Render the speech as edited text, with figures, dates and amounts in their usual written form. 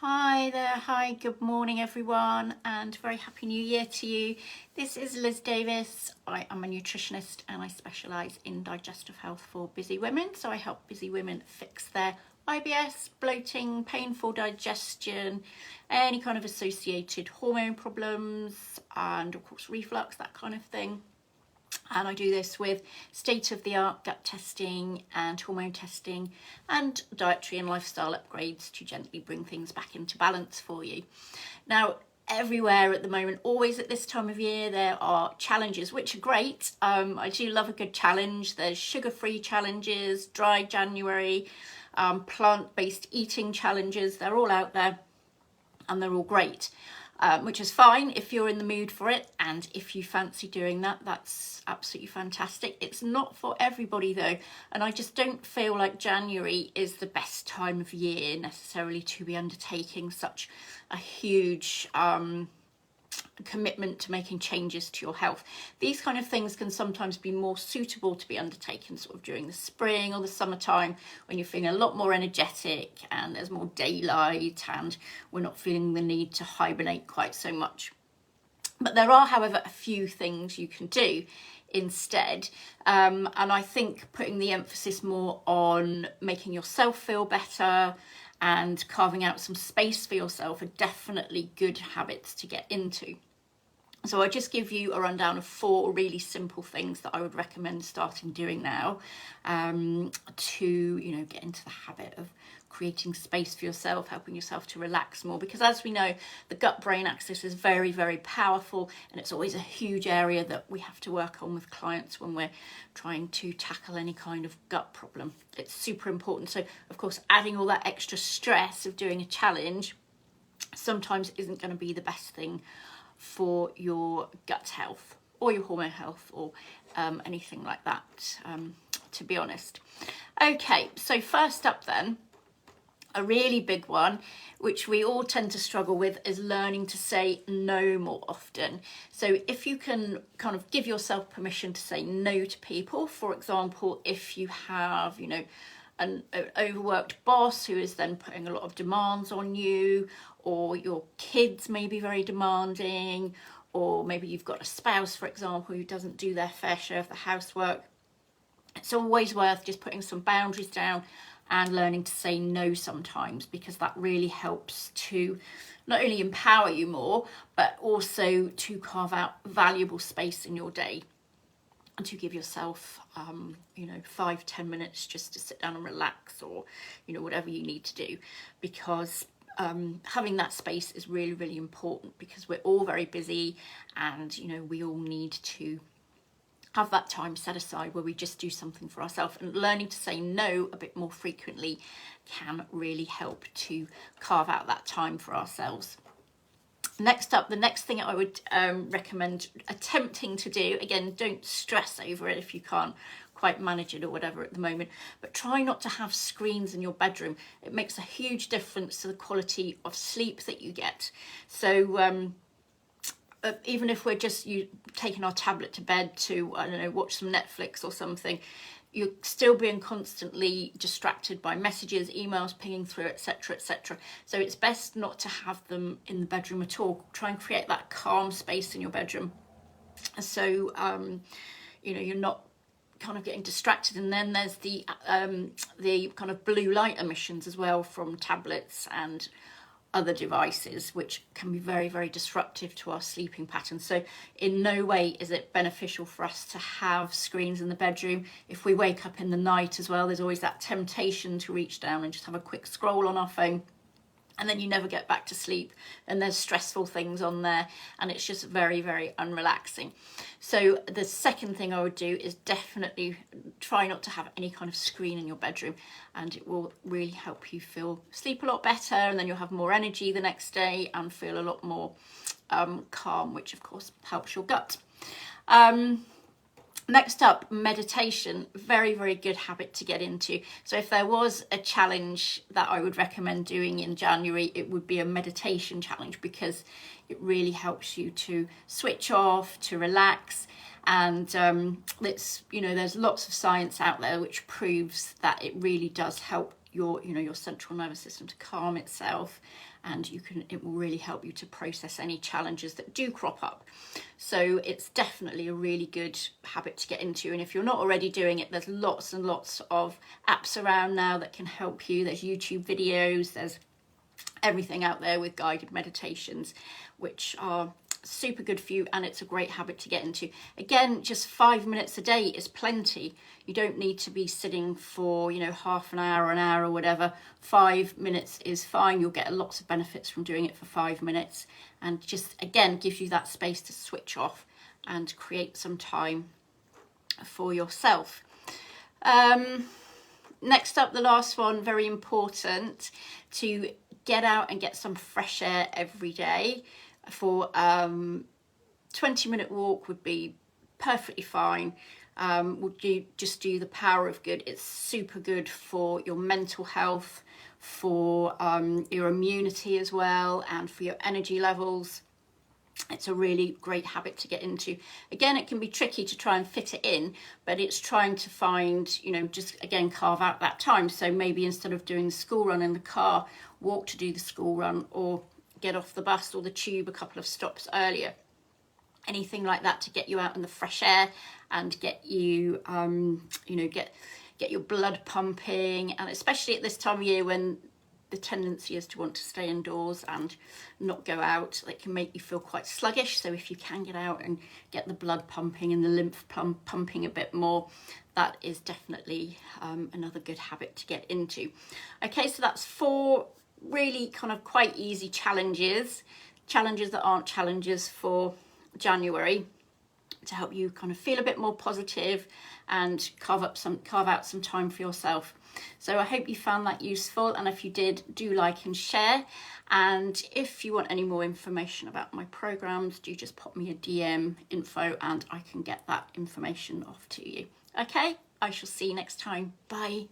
Hi there, hi, good morning everyone, and very happy new year to you. This is Liz Davis. I am a nutritionist and I specialise in digestive health for busy women. So I help busy women fix their IBS, bloating, painful digestion, any kind of associated hormone problems, and of course reflux, that kind of thing. And I do this with state-of-the-art gut testing and hormone testing and dietary and lifestyle upgrades to gently bring things back into balance for you. Now, everywhere at the moment, always at this time of year, there are challenges, which are great. I do love a good challenge. There's sugar-free challenges, dry January, plant-based eating challenges. They're all out there and they're all great. Which is fine if you're in the mood for it, and if you fancy doing that, that's absolutely fantastic. It's not for everybody though, and I just don't feel like January is the best time of year necessarily to be undertaking such a huge commitment to making changes to your health. These kind of things can sometimes be more suitable to be undertaken sort of during the spring or the summertime, when you're feeling a lot more energetic and there's more daylight and we're not feeling the need to hibernate quite so much. But there are, however, a few things you can do instead, and I think putting the emphasis more on making yourself feel better and carving out some space for yourself are definitely good habits to get into. So I'll just give you a rundown of 4 really simple things that I would recommend starting doing now, to get into the habit of creating space for yourself, helping yourself to relax more, because as we know, the gut-brain axis is very, very powerful, and it's always a huge area that we have to work on with clients when we're trying to tackle any kind of gut problem. It's super important. So of course, adding all that extra stress of doing a challenge sometimes isn't going to be the best thing for your gut health or your hormone health or anything like that, to be honest. Okay, so first up then, a really big one, which we all tend to struggle with, is learning to say no more often. So if you can kind of give yourself permission to say no to people, for example, if you have, an overworked boss who is then putting a lot of demands on you, or your kids may be very demanding, or maybe you've got a spouse, for example, who doesn't do their fair share of the housework. It's always worth just putting some boundaries down and learning to say no sometimes, because that really helps to not only empower you more, but also to carve out valuable space in your day and to give yourself 5-10 minutes just to sit down and relax, or whatever you need to do, because having that space is really, really important, because we're all very busy and we all need to have that time set aside where we just do something for ourselves, and learning to say no a bit more frequently can really help to carve out that time for ourselves. Next up, the next thing I would recommend attempting to do, again, don't stress over it if you can't quite manage it or whatever at the moment, but try not to have screens in your bedroom. It makes a huge difference to the quality of sleep that you get. So even if we're just taking our tablet to bed to, watch some Netflix or something, you're still being constantly distracted by messages, emails pinging through, etc., etc. So it's best not to have them in the bedroom at all. Try and create that calm space in your bedroom, so you're not kind of getting distracted. And then there's the kind of blue light emissions as well from tablets and other devices, which can be very, very disruptive to our sleeping patterns. So in no way is it beneficial for us to have screens in the bedroom. If we wake up in the night as well, there's always that temptation to reach down and just have a quick scroll on our phone, and then you never get back to sleep, and there's stressful things on there, and it's just very, very unrelaxing. So the second thing I would do is definitely try not to have any kind of screen in your bedroom, and it will really help you sleep a lot better, and then you'll have more energy the next day and feel a lot more calm, which of course helps your gut. Next up, meditation. Very, very good habit to get into. So if there was a challenge that I would recommend doing in January, it would be a meditation challenge, because it really helps you to switch off, to relax. And there's lots of science out there which proves that it really does help your central nervous system to calm itself, and it will really help you to process any challenges that do crop up. So it's definitely a really good habit to get into, and if you're not already doing it, there's lots and lots of apps around now that can help you. There's YouTube videos, there's everything out there with guided meditations, which are super good for you, and it's a great habit to get into. Again, just 5 minutes a day is plenty. You don't need to be sitting for half an hour or whatever. 5 minutes is fine. You'll get lots of benefits from doing it for 5 minutes, and just again gives you that space to switch off and create some time for yourself. Next up, the last one, very important, to get out and get some fresh air every day. For 20-minute walk would be perfectly fine. Just do the Power of Good. It's super good for your mental health, for your immunity as well, and for your energy levels. It's a really great habit to get into. Again, it can be tricky to try and fit it in, but it's trying to find, just again, carve out that time. So maybe instead of doing the school run in the car, walk to do the school run, or get off the bus or the tube a couple of stops earlier. Anything like that to get you out in the fresh air and get you, get your blood pumping. And especially at this time of year when the tendency is to want to stay indoors and not go out, it can make you feel quite sluggish. So if you can get out and get the blood pumping and the lymph pumping a bit more, that is definitely another good habit to get into. Okay, so that's 4 really kind of quite easy challenges that aren't challenges for January, to help you kind of feel a bit more positive and carve out some time for yourself. So I hope you found that useful, and if you did, do like and share. And if you want any more information about my programs, do just pop me a DM info and I can get that information off to you. Okay, I shall see you next time. Bye.